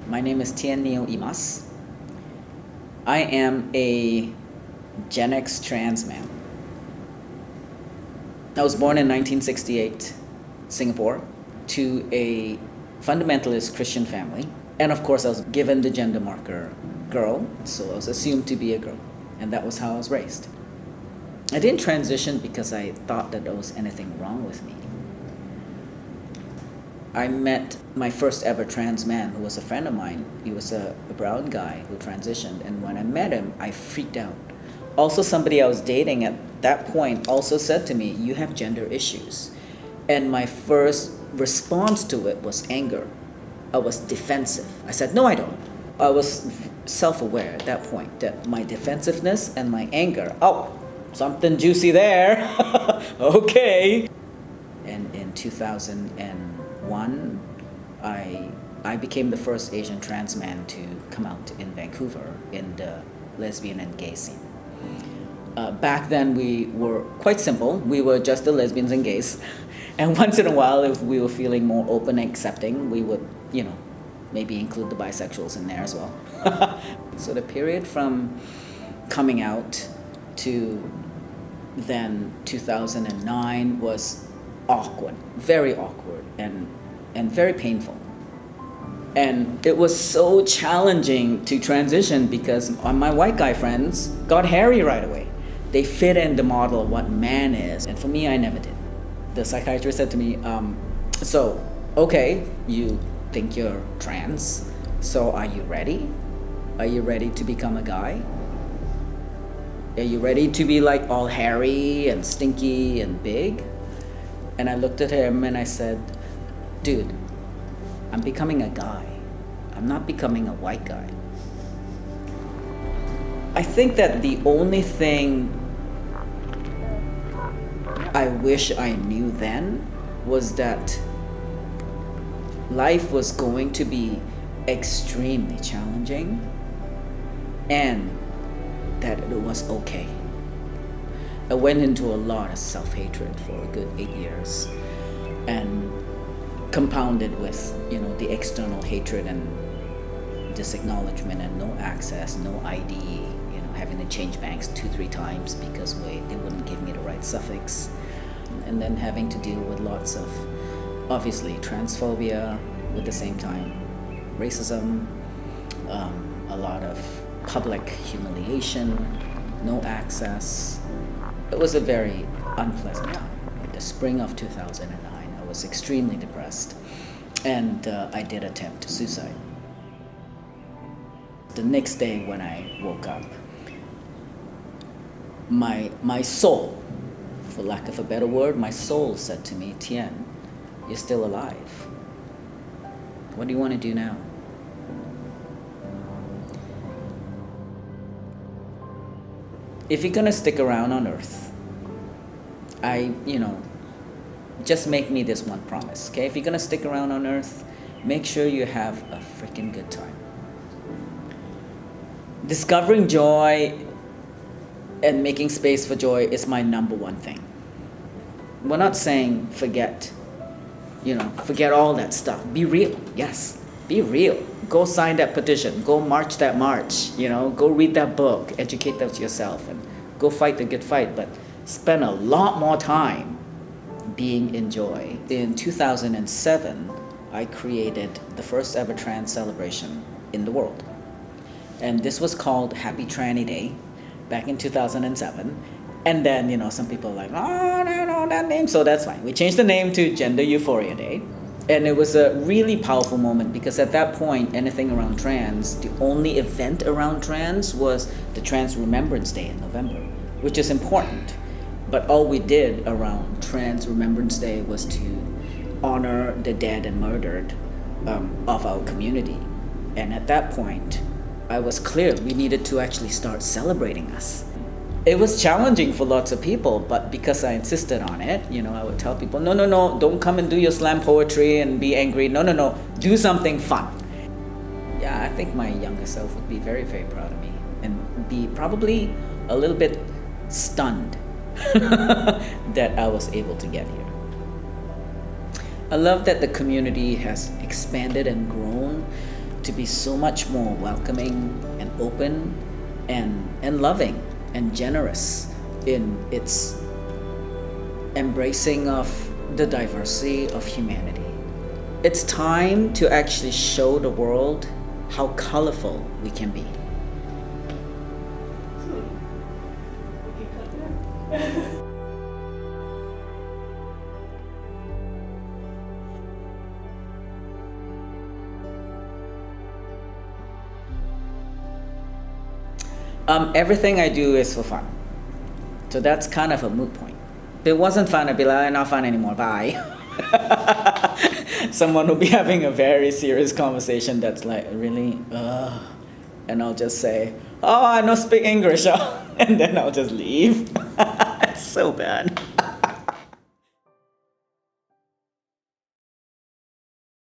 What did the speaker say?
My name is Tien Imas. I am a Gen X trans man. I was born in 1968, Singapore, to a fundamentalist Christian family. And of course, I was given the gender marker girl, so I was assumed to be a girl. And that was how I was raised. I didn't transition because I thought that there was anything wrong with me. I met my first ever trans man who was a friend of mine. He was a brown guy who transitioned, and when I met him, I freaked out. Also, somebody I was dating at that point also said to me, "You have gender issues." And my first response to it was anger. I was defensive. I said, "No, I don't." I was self-aware at that point that my defensiveness and my anger, oh, something juicy there. Okay. And in 2001, I became the first Asian trans man to come out in Vancouver in the lesbian and gay scene. Back then we were quite simple. We were just the lesbians and gays. And once in a while, if we were feeling more open and accepting, we would, maybe include the bisexuals in there as well. So the period from coming out to then 2009 was awkward, very awkward, and very painful. And it was so challenging to transition because my white guy friends got hairy right away. They fit in the model of what man is, and for me, I never did. The psychiatrist said to me, so, okay, you think you're trans, so are you ready? Are you ready to become a guy? Are you ready to be like all hairy and stinky and big? And I looked at him and I said, dude, I'm becoming a guy. I'm not becoming a white guy. I think that the only thing I wish I knew then was that life was going to be extremely challenging and that it was okay. I went into a lot of self-hatred for a good 8 years and compounded with, the external hatred and disacknowledgement and no access, no ID, having to change banks 2-3 times because they wouldn't give me the right suffix, and then having to deal with lots of, obviously, transphobia at the same time, racism, a lot of public humiliation, no access. It was a very unpleasant time. In the spring of 2009, I was extremely depressed, and I did attempt suicide. The next day when I woke up, my soul, for lack of a better word, my soul said to me, "Tien, you're still alive. What do you want to do now?" If you're gonna stick around on Earth, just make me this one promise, okay? If you're gonna stick around on Earth, make sure you have a freaking good time. Discovering joy and making space for joy is my number one thing. We're not saying forget all that stuff. Be real, yes, be real. Go sign that petition, go march that march, go read that book, educate yourself, and go fight the good fight, but spend a lot more time being in joy. In 2007, I created the first ever trans celebration in the world. And this was called Happy Tranny Day back in 2007. And then, some people are like, oh, no, that name. So that's fine. We changed the name to Gender Euphoria Day. And it was a really powerful moment because at that point, anything around trans, the only event around trans was the Trans Remembrance Day in November, which is important. But all we did around Trans Remembrance Day was to honor the dead and murdered of our community. And at that point, I was clear we needed to actually start celebrating us. It was challenging for lots of people, but because I insisted on it, I would tell people, no, don't come and do your slam poetry and be angry. No, do something fun. Yeah, I think my younger self would be very, very proud of me and be probably a little bit stunned that I was able to get here. I love that the community has expanded and grown to be so much more welcoming and open and loving and generous in its embracing of the diversity of humanity. It's time to actually show the world how colorful we can be. Everything I do is for fun. So that's kind of a moot point. If it wasn't fun, I'd be like, not fun anymore, bye. Someone will be having a very serious conversation that's like, really? And I'll just say, oh, I don't speak English. And then I'll just leave. It's so bad.